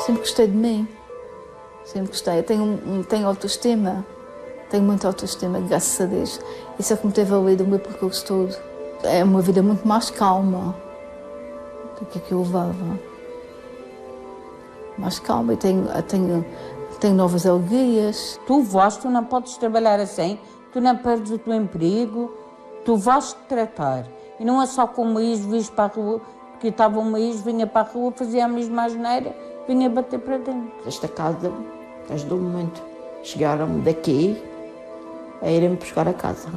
Sempre gostei de mim. Sempre gostei. Eu tenho autoestima. Tenho muita autoestima, graças a Deus. Isso é que me teve a ler o meu percurso todo. É uma vida muito mais calma do que eu levava. Mais calma. Eu tenho novas alegrias. Tu vais, tu não podes trabalhar assim, tu não perdes o teu emprego, tu vais te tratar. E não é só com o Maís, vis para a rua, porque estava o Maís, vinha para a rua, fazia a mesma asneira, vinha bater para dentro. Esta casa ajudou-me muito. Chegaram-me daqui a irem-me buscar a casa.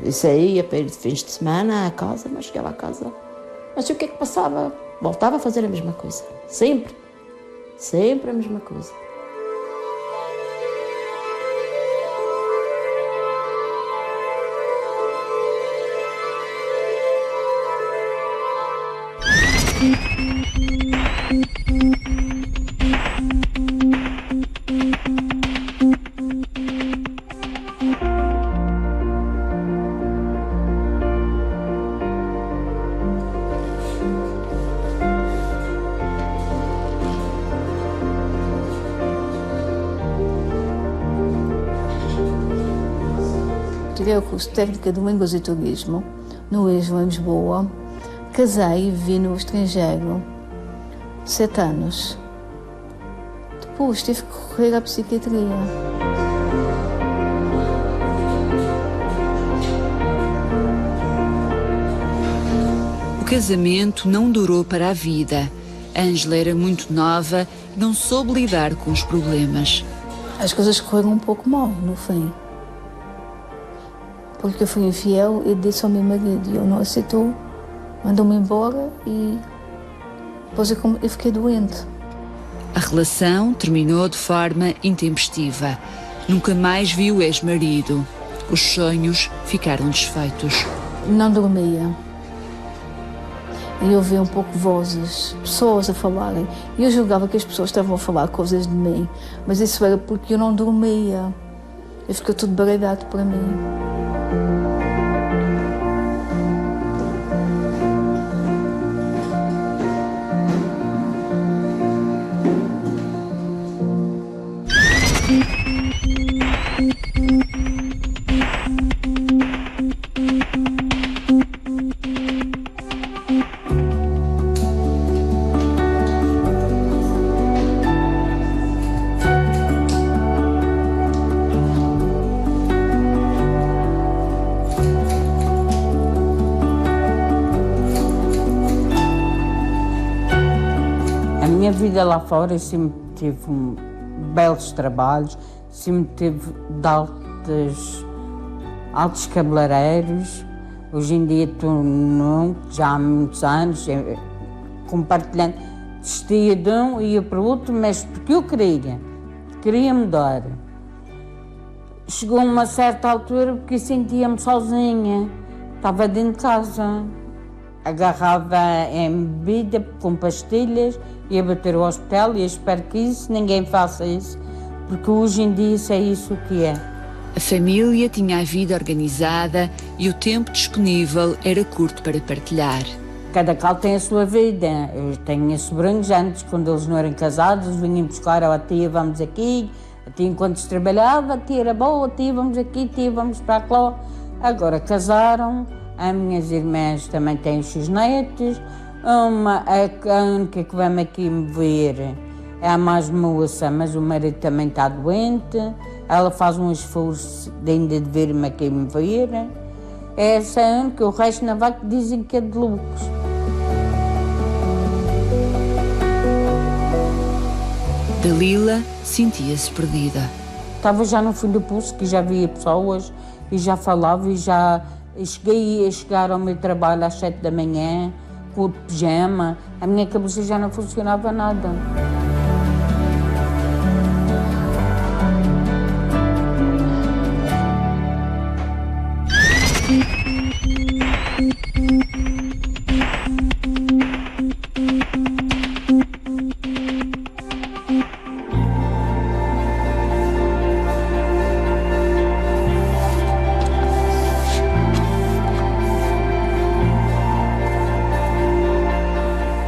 Eu saía para ir de fins de semana à casa, mas chegava a casa. Mas o que é que passava? Voltava a fazer a mesma coisa. Sempre. Sempre a mesma coisa. Tirei o curso de técnica de línguas e turismo no ISO, em Lisboa. Casei e vivi no estrangeiro 7 anos. Depois tive que recorrer à psiquiatria. O casamento não durou para a vida. Ângela era muito nova e não soube lidar com os problemas. As coisas correram um pouco mal, no fim. Porque eu fui infiel e disse ao meu marido, e ele não aceitou, mandou-me embora e depois eu fiquei doente. A relação terminou de forma intempestiva. Nunca mais viu o ex-marido. Os sonhos ficaram desfeitos. Não dormia. E eu ouvia um pouco vozes, pessoas a falarem. E eu julgava que as pessoas estavam a falar coisas de mim, mas isso era porque eu não dormia. E ficou tudo baralhado para mim. A minha vida lá fora sempre tive belos trabalhos, sempre tive de altos cabeleireiros. Hoje em dia estou já há muitos anos, compartilhando, desistia de um e ia para o outro, mas porque eu queria mudar. Chegou a uma certa altura porque sentia-me sozinha, estava dentro de casa. Agarrava em bebida com pastilhas, ia bater ao hospital e eu espero que ninguém faça isso, porque hoje em dia isso é isso que é. A família tinha a vida organizada e o tempo disponível era curto para partilhar. Cada qual tem a sua vida. Eu tenho sobrinhos antes, quando eles não eram casados, vinham buscar a tia, vamos aqui, a tia enquanto se trabalhava, a tia era boa, a tia vamos aqui, a tia vamos para lá. Agora casaram. As minhas irmãs também têm os seus netos. A única que vem aqui me ver é a mais moça, mas o marido também está doente. Ela faz um esforço de ainda de vir-me aqui me ver. Essa é a única, o resto não vai que dizem que é de lucros. Dalila sentia-se perdida. Estava já no fim do pulso, que já via pessoas e já falava e já... Cheguei a chegar ao meu trabalho às 7 da manhã, com o pijama, a minha cabeça já não funcionava nada.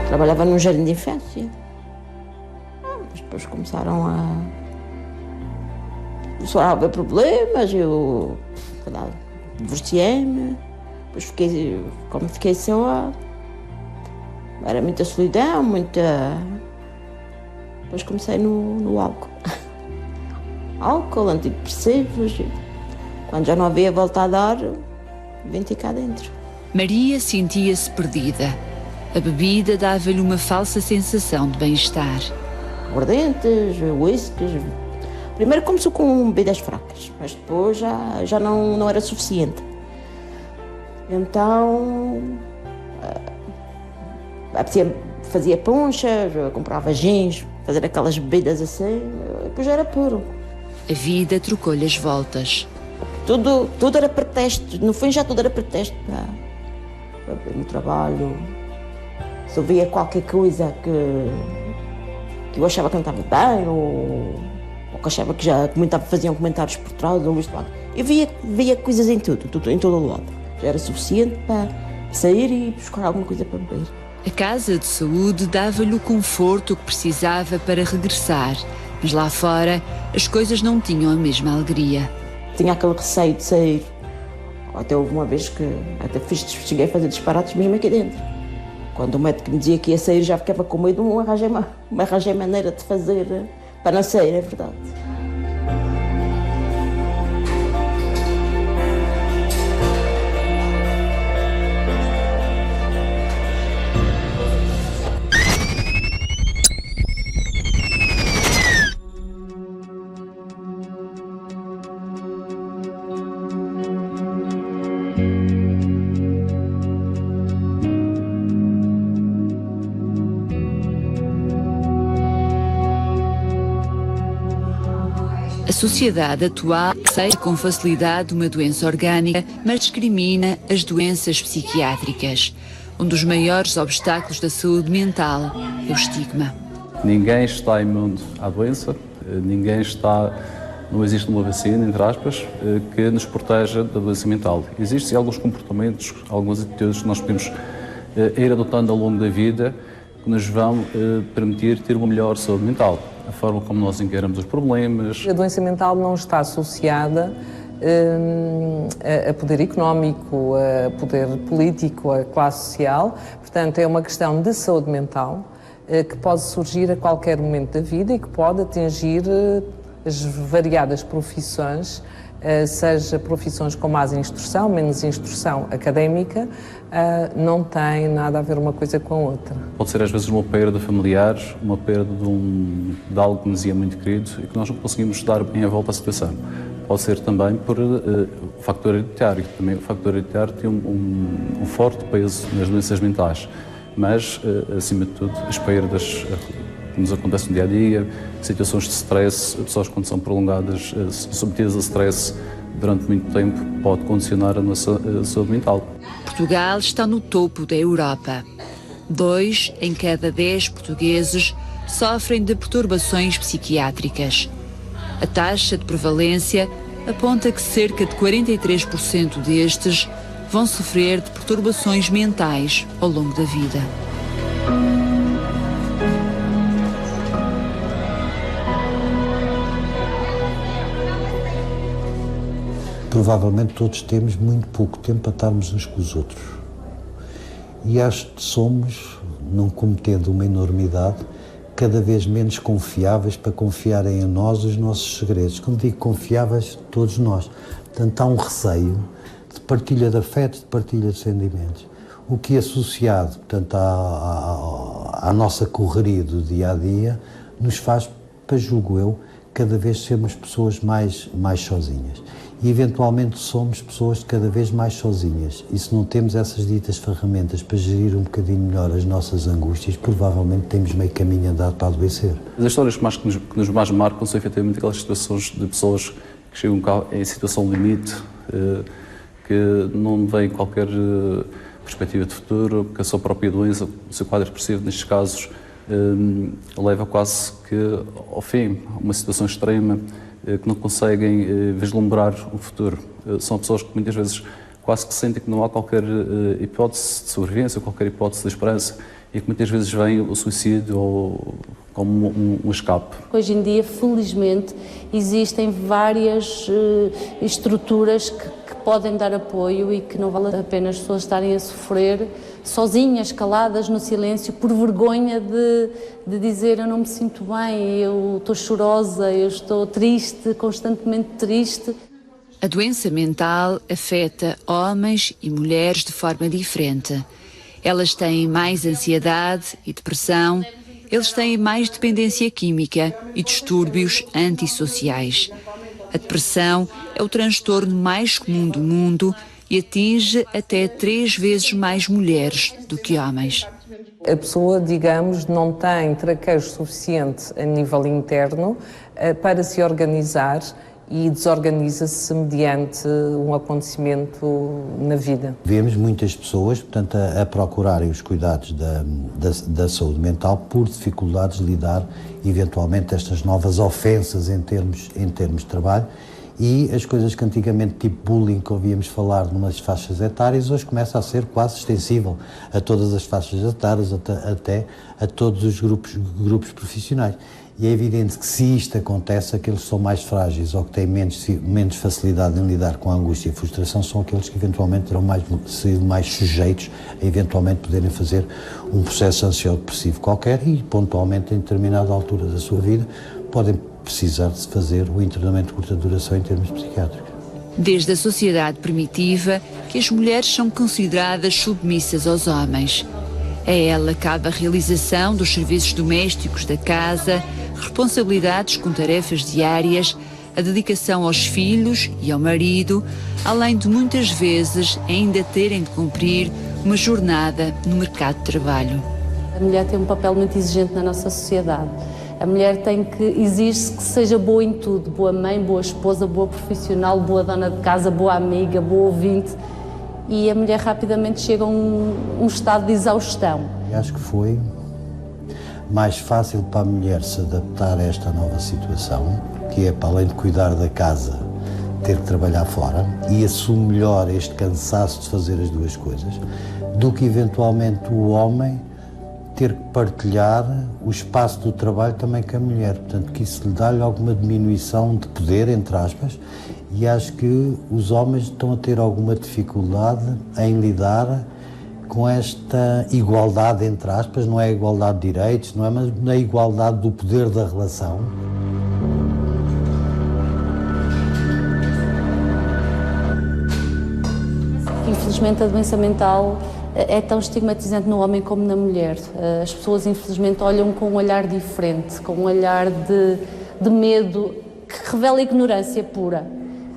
Trabalhava num jardim de infância. depois começaram a haver problemas, eu divorciei-me, depois como fiquei só, era muita solidão, depois comecei no álcool. Álcool, antidepressivos, quando já não havia volta a dar, vim ter cá dentro. Maria sentia-se perdida. A bebida dava-lhe uma falsa sensação de bem-estar. Aguardentes, whiskies. Primeiro começou com bebidas fracas, mas depois já não era suficiente. Então, fazia ponchas, comprava gins, fazer aquelas bebidas assim, depois já era puro. A vida trocou-lhe as voltas. Tudo era pretexto, no fim já tudo era pretexto para ver no trabalho. Se eu via qualquer coisa que eu achava que não estava bem, ou que achava que já faziam comentários por trás, ou isto lá. Eu via coisas em todo o lado. Já era suficiente para sair e buscar alguma coisa para beber. A casa de saúde dava-lhe o conforto que precisava para regressar, mas lá fora as coisas não tinham a mesma alegria. Tinha aquele receio de sair. Até houve uma vez que cheguei a fazer disparates mesmo aqui dentro. Quando o médico me dizia que ia sair, já ficava com medo, me arranjei maneira de fazer para não sair, é verdade. A sociedade atual aceita com facilidade uma doença orgânica, mas discrimina as doenças psiquiátricas. Um dos maiores obstáculos da saúde mental é o estigma. Ninguém está imune à doença, não existe uma vacina, entre aspas, que nos proteja da doença mental. Existem alguns comportamentos, algumas atitudes que nós podemos ir adotando ao longo da vida que nos vão permitir ter uma melhor saúde mental. A forma como nós encaramos os problemas. A doença mental não está associada a poder económico, a poder político, a classe social. Portanto, é uma questão de saúde mental que pode surgir a qualquer momento da vida e que pode atingir as variadas profissões, seja profissões com mais instrução, menos instrução académica, não tem nada a ver uma coisa com a outra. Pode ser às vezes uma perda familiar, uma perda de algo que nos é muito querido e que nós não conseguimos dar bem a volta à situação. Pode ser também por fator hereditário. Também o fator hereditário tem um forte peso nas doenças mentais, mas, acima de tudo, as perdas que nos acontecem no dia-a-dia, situações de stress, pessoas quando são prolongadas, submetidas a stress durante muito tempo, pode condicionar a nossa saúde mental. Portugal está no topo da Europa. 2 em cada 10 portugueses sofrem de perturbações psiquiátricas. A taxa de prevalência aponta que cerca de 43% destes vão sofrer de perturbações mentais ao longo da vida. Provavelmente todos temos muito pouco tempo para estarmos uns com os outros. E acho que somos, não cometendo uma enormidade, cada vez menos confiáveis para confiarem em nós os nossos segredos. Quando digo confiáveis, todos nós. Portanto, há um receio de partilha de afetos, de partilha de sentimentos. O que associado, portanto, à nossa correria do dia-a-dia, nos faz, para julgo eu, cada vez sermos pessoas mais sozinhas. E eventualmente somos pessoas cada vez mais sozinhas. E se não temos essas ditas ferramentas para gerir um bocadinho melhor as nossas angústias, provavelmente temos meio caminho andado para adoecer. As histórias que nos mais marcam são efetivamente aquelas situações de pessoas que chegam cá em situação limite, que não veem qualquer perspectiva de futuro, que a sua própria doença, o seu quadro depressivo, nestes casos, leva quase que ao fim, uma situação extrema, que não conseguem vislumbrar o futuro. São pessoas que muitas vezes quase que sentem que não há qualquer hipótese de sobrevivência, qualquer hipótese de esperança, e que muitas vezes vem o suicídio como um escape. Hoje em dia, felizmente, existem várias estruturas que podem dar apoio e que não vale a pena as pessoas estarem a sofrer sozinhas, caladas, no silêncio, por vergonha de dizer eu não me sinto bem, eu estou chorosa, eu estou triste, constantemente triste. A doença mental afeta homens e mulheres de forma diferente. Elas têm mais ansiedade e depressão, eles têm mais dependência química e distúrbios antissociais. A depressão é o transtorno mais comum do mundo e atinge até 3 vezes mais mulheres do que homens. A pessoa, digamos, não tem traquejo suficiente a nível interno para se organizar e desorganiza-se mediante um acontecimento na vida. Vemos muitas pessoas, portanto, a procurarem os cuidados da saúde mental por dificuldades de lidar, eventualmente, estas novas ofensas em termos de trabalho, e as coisas que antigamente, tipo bullying, que ouvíamos falar numas faixas etárias, hoje começa a ser quase extensível a todas as faixas etárias, até a todos os grupos profissionais. E é evidente que se isto acontece, aqueles que são mais frágeis ou que têm menos facilidade em lidar com a angústia e a frustração são aqueles que eventualmente terão sido mais sujeitos a eventualmente poderem fazer um processo ansiodepressivo qualquer e, pontualmente, em determinada altura da sua vida, podem precisar de se fazer o internamento de curta duração em termos psiquiátricos. Desde a sociedade primitiva que as mulheres são consideradas submissas aos homens. A ela cabe a realização dos serviços domésticos da casa, responsabilidades com tarefas diárias, a dedicação aos filhos e ao marido, além de muitas vezes ainda terem de cumprir uma jornada no mercado de trabalho. A mulher tem um papel muito exigente na nossa sociedade. A mulher exige-se que seja boa em tudo, boa mãe, boa esposa, boa profissional, boa dona de casa, boa amiga, boa ouvinte. E a mulher rapidamente chega a um estado de exaustão. Acho que foi mais fácil para a mulher se adaptar a esta nova situação, que é, para além de cuidar da casa, ter que trabalhar fora e assume melhor este cansaço de fazer as duas coisas, do que eventualmente o homem ter que partilhar o espaço do trabalho também com a mulher. Portanto, que isso lhe dá-lhe alguma diminuição de poder, entre aspas, e acho que os homens estão a ter alguma dificuldade em lidar com esta igualdade, entre aspas, não é a igualdade de direitos, não é, mas a igualdade do poder da relação. Infelizmente, a doença mental é tão estigmatizante no homem como na mulher. As pessoas, infelizmente, olham com um olhar diferente, com um olhar de medo que revela ignorância pura.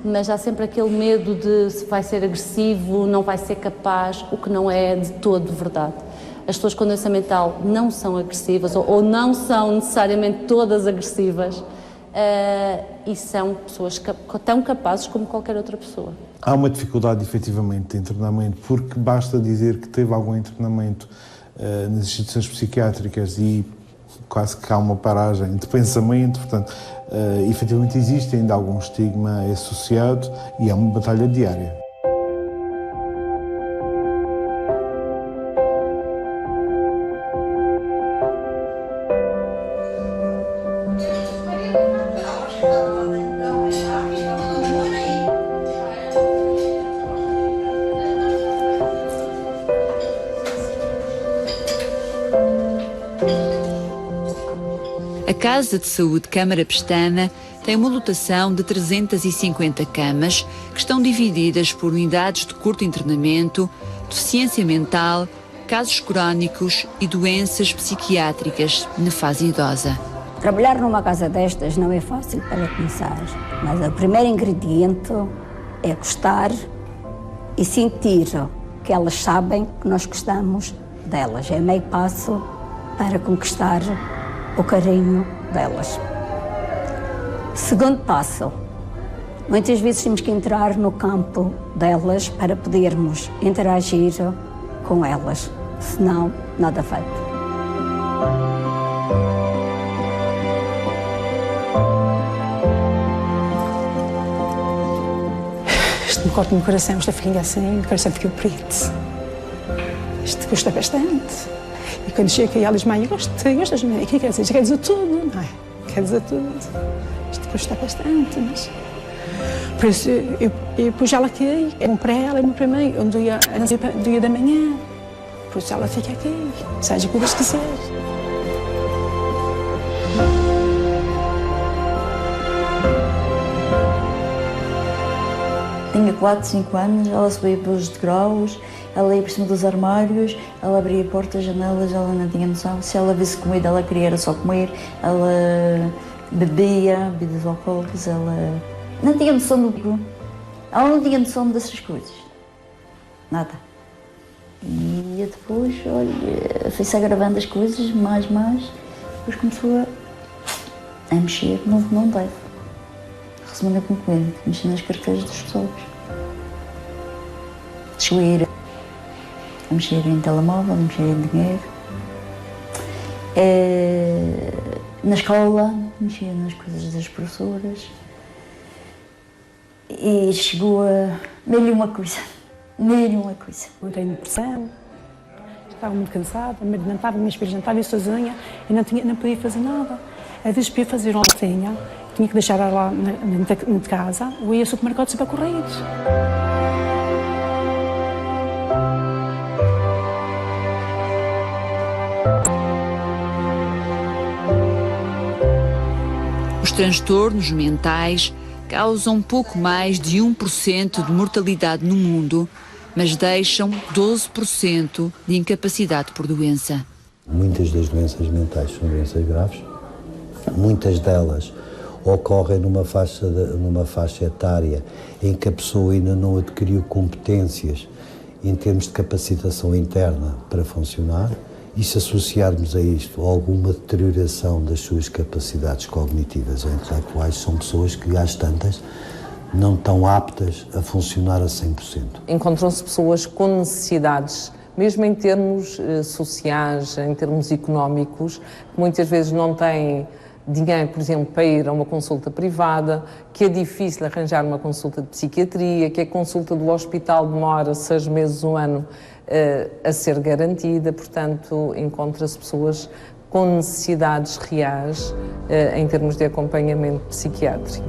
Mas há sempre aquele medo de se vai ser agressivo, não vai ser capaz, o que não é de todo verdade. As pessoas com doença mental não são agressivas ou não são necessariamente todas agressivas e são pessoas tão capazes como qualquer outra pessoa. Há uma dificuldade, efetivamente, de internamento, porque basta dizer que teve algum internamento nas instituições psiquiátricas e quase que há uma paragem de pensamento, portanto, efetivamente existe ainda algum estigma associado e é uma batalha diária. A Casa de Saúde Câmara Pestana tem uma lotação de 350 camas que estão divididas por unidades de curto internamento, deficiência mental, casos crónicos e doenças psiquiátricas na fase idosa. Trabalhar numa casa destas não é fácil para começar, mas o primeiro ingrediente é gostar e sentir que elas sabem que nós gostamos delas. É meio passo para conquistar o carinho delas. Segundo passo, muitas vezes temos que entrar no campo delas para podermos interagir com elas, senão nada feito. me corta no coração, esta filhinha assim, o coração ficou preto. Isto custa bastante. E quando chega aqui, ela diz, mãe, gostas de mim? O que quer dizer? Quer dizer tudo, não é? Quer dizer tudo. Isto custa bastante, mas... Por isso, eu pus ela aqui, um para ela e um para mim, um dia da manhã. Por isso ela fica aqui, seja o que Deus quiser. Tinha 4, 5 anos, ela subia pelos degraus, ela ia por cima dos armários, ela abria portas, janelas, ela não tinha noção. Se ela visse comida, ela queria era só comer, ela bebia bebidas alcoólicas, ela não tinha noção do... Ela não tinha noção dessas coisas, nada. E depois, olha, foi-se agravando as coisas, mais, depois começou a mexer não deve. Resumindo a concluir, mexer nas carteiras das pessoas. Chegou a ir a mexer em telemóvel, a mexer em dinheiro. Na escola, mexia nas coisas das professoras. E chegou a mil e uma coisa. Eu tenho depressão, estava muito cansada, me alimentava, meus filhos jantavam sozinha e não podia fazer nada. Às vezes podia fazer uma tinha que deixar ela lá na casa, ou ia ao supermercado sempre a correr. Os transtornos mentais causam pouco mais de 1% de mortalidade no mundo, mas deixam 12% de incapacidade por doença. Muitas das doenças mentais são doenças graves. Muitas delas ocorrem numa faixa etária em que a pessoa ainda não adquiriu competências em termos de capacitação interna para funcionar, e se associarmos a isto alguma deterioração das suas capacidades cognitivas ou intelectuais, são pessoas que, às tantas, não estão aptas a funcionar a 100%. Encontram-se pessoas com necessidades, mesmo em termos sociais, em termos económicos, que muitas vezes não têm dinheiro, por exemplo, para ir a uma consulta privada, que é difícil arranjar uma consulta de psiquiatria, que a consulta do hospital demora 6 meses, 1 ano a ser garantida. Portanto, encontra-se pessoas com necessidades reais em termos de acompanhamento psiquiátrico.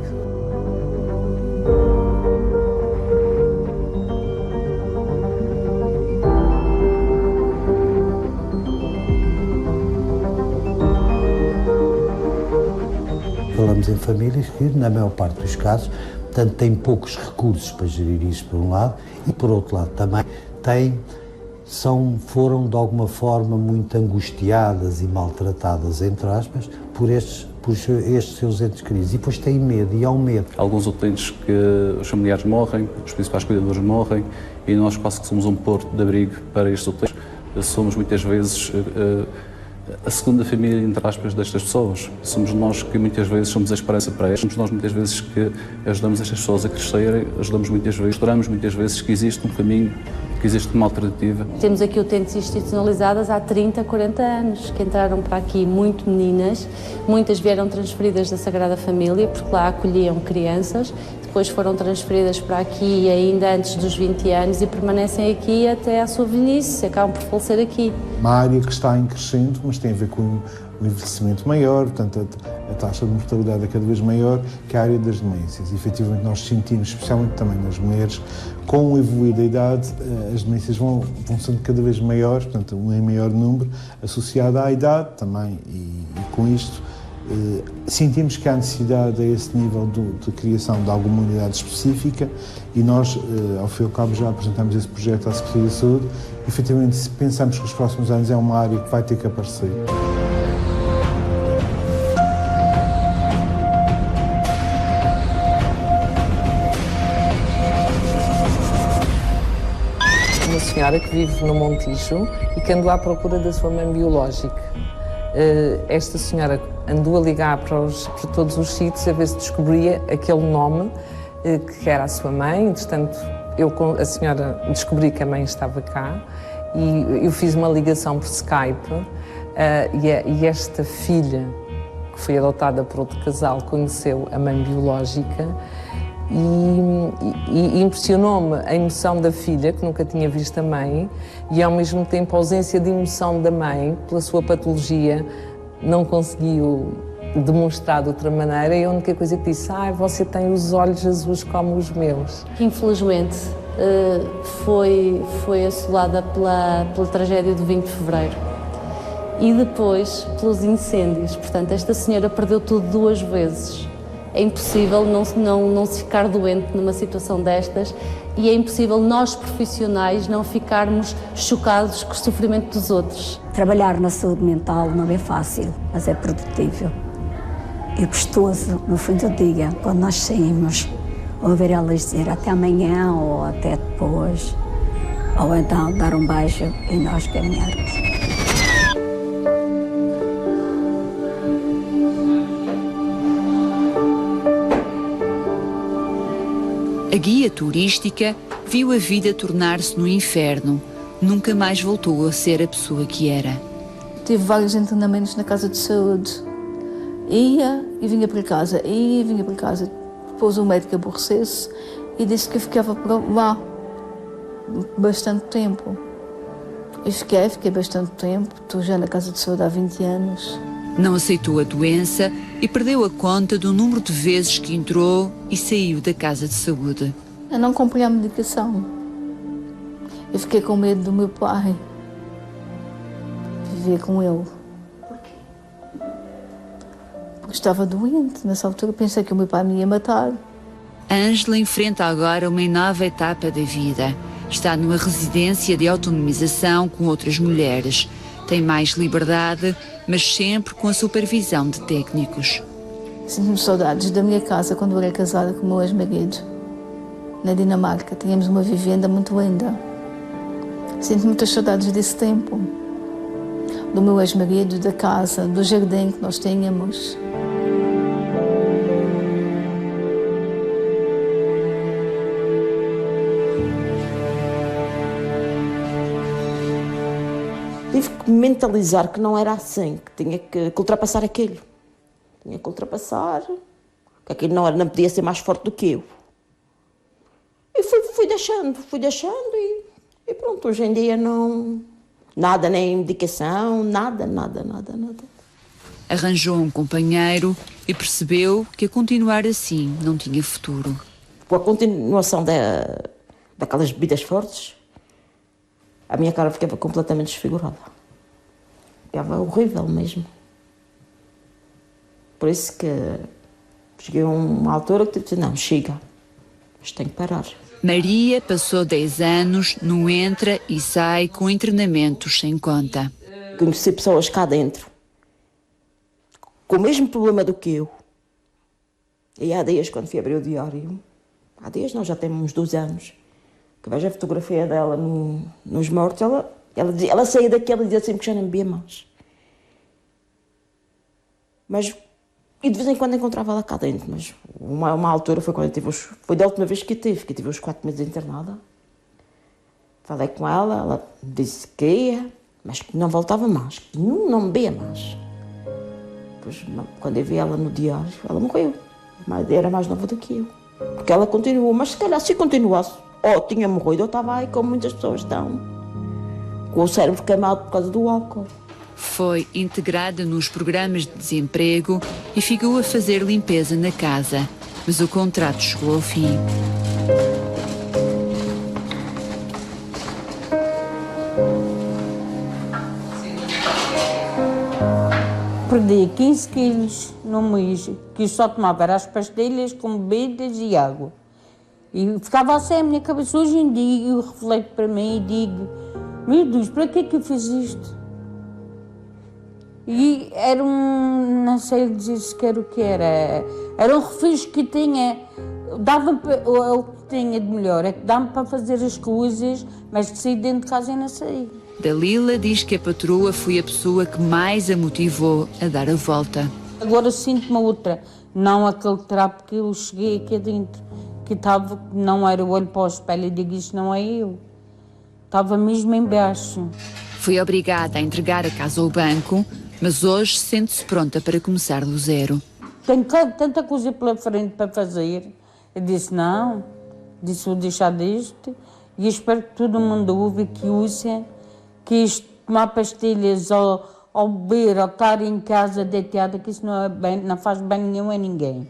Falamos em famílias que, na maior parte dos casos, portanto, têm poucos recursos para gerir isso, por um lado, e, por outro lado, também foram, de alguma forma, muito angustiadas e maltratadas, entre aspas, por estes seus entes queridos. E depois têm medo, e há um medo. Alguns utentes que os familiares morrem, os principais cuidadores morrem, e nós quase que somos um porto de abrigo para estes utentes. Somos, muitas vezes, a segunda família, entre aspas, destas pessoas. Somos nós que muitas vezes somos a esperança para elas. Somos nós muitas vezes que ajudamos estas pessoas a crescerem, ajudamos muitas vezes, mostramos muitas vezes que existe um caminho, que existe uma alternativa. Temos aqui utentes institucionalizadas há 30, 40 anos, que entraram para aqui muito meninas, muitas vieram transferidas da Sagrada Família, porque lá acolhiam crianças, depois foram transferidas para aqui ainda antes dos 20 anos e permanecem aqui até à sua velhice, acabam por falecer aqui. Uma área que está em crescendo, mas tem a ver com o envelhecimento maior, portanto a taxa de mortalidade é cada vez maior, que é a área das demências. E, efetivamente, nós sentimos, especialmente também nas mulheres, com o evoluir da idade, as demências vão sendo cada vez maiores, portanto, em maior número, associada à idade também, e com isto sentimos que há necessidade a esse nível de criação de alguma unidade específica, e nós, ao fim e ao cabo, já apresentamos esse projeto à Secretaria de Saúde. E, efetivamente, se pensamos que os próximos anos é uma área que vai ter que aparecer. Uma senhora que vive no Montijo e que andou à procura da sua mãe biológica. Esta senhora andou a ligar para todos os sítios a ver se descobria aquele nome que era a sua mãe. Entretanto, a senhora descobri que a mãe estava cá e eu fiz uma ligação por Skype e esta filha, que foi adotada por outro casal, conheceu a mãe biológica E impressionou-me a emoção da filha, que nunca tinha visto a mãe, e ao mesmo tempo a ausência de emoção da mãe, pela sua patologia, não conseguiu demonstrar de outra maneira, e a única coisa que disse: você tem os olhos azuis como os meus. Infelizmente foi assolada pela tragédia do 20 de Fevereiro e depois pelos incêndios. Portanto, esta senhora perdeu tudo 2 vezes. É impossível não se ficar doente numa situação destas, e é impossível nós, profissionais, não ficarmos chocados com o sofrimento dos outros. Trabalhar na saúde mental não é fácil, mas é produtivo. É gostoso, no fim do dia, quando nós saímos, ouvir elas dizer até amanhã ou até depois, ou então dar um beijo e nós caminharmos. A guia turística viu a vida tornar-se no inferno. Nunca mais voltou a ser a pessoa que era. Tive vários internamentos na casa de saúde. Ia e vinha para casa, ia e vinha para casa. Depois o médico aborrecesse e disse que eu ficava por lá bastante tempo. Eu fiquei bastante tempo. Estou já na casa de saúde há 20 anos. Não aceitou a doença e perdeu a conta do número de vezes que entrou e saiu da casa de saúde. Eu não comprei a medicação. Eu fiquei com medo do meu pai. Vivia com ele. Porquê? Porque estava doente. Nessa altura pensei que o meu pai me ia matar. Ângela enfrenta agora uma nova etapa da vida. Está numa residência de autonomização com outras mulheres. Tem mais liberdade, mas sempre com a supervisão de técnicos. Sinto-me saudades da minha casa quando eu era casada com o meu ex-marido. Na Dinamarca, tínhamos uma vivenda muito linda. Sinto muitas saudades desse tempo. Do meu ex-marido, da casa, do jardim que nós tínhamos. Tive que mentalizar que não era assim, que tinha que ultrapassar aquilo. Tinha que ultrapassar, que aquilo não podia ser mais forte do que eu. E fui deixando e pronto, hoje em dia não... Nada, nem medicação, nada. Arranjou um companheiro e percebeu que a continuar assim não tinha futuro. Com a continuação daquelas bebidas fortes, a minha cara ficava completamente desfigurada. Ficava horrível mesmo. Por isso que cheguei a uma altura que disse, não, chega, isto tem que parar. Maria passou 10 anos no entra e sai com internamentos sem conta. Conheci pessoas cá dentro, com o mesmo problema do que eu. E há dias, quando fui abrir o diário, há dias não, já tem uns 12 anos, que vejo a fotografia dela nos mortos, ela saía daquela e dizia sempre que já não bebia mais. E de vez em quando encontrava ela cá dentro, mas uma altura foi quando eu tive foi da última vez que tive os 4 meses internada. Falei com ela, ela disse que ia, mas que não voltava mais, que não bebia mais. Depois, quando eu vi ela no diário, ela morreu, mas era mais nova do que eu. Porque ela continuou, mas se calhar se continuasse, ou tinha morrido, ou estava aí como muitas pessoas estão, com o cérebro queimado por causa do álcool. Foi integrada nos programas de desemprego e ficou a fazer limpeza na casa, mas o contrato chegou ao fim. Perdi 15 quilos no mês, que eu só tomava as pastilhas com bebidas e água. E ficava assim a minha cabeça. Hoje em dia eu reflito para mim e digo, meu Deus, para que é que eu fiz isto? E era não sei dizer sequer o que era um refúgio que tinha, o que tinha de melhor, é que dá-me para fazer as coisas, mas de sair dentro de casa e não sair. Dalila diz que a patroa foi a pessoa que mais a motivou a dar a volta. Agora sinto-me outra, não aquele trapo que eu cheguei aqui dentro, que estava, não era o olho para o espelho e digo, isto não é eu, estava mesmo em baixo. Foi obrigada a entregar a casa ao banco, mas hoje sente-se pronta para começar do zero. Tenho tanta coisa pela frente para fazer Eu disse, não, disse, vou deixar disto e espero que todo mundo ouve que use, que isto, tomar pastilhas ou beber ou estar em casa deitado, que isso não, é bem, não faz bem nenhum a ninguém.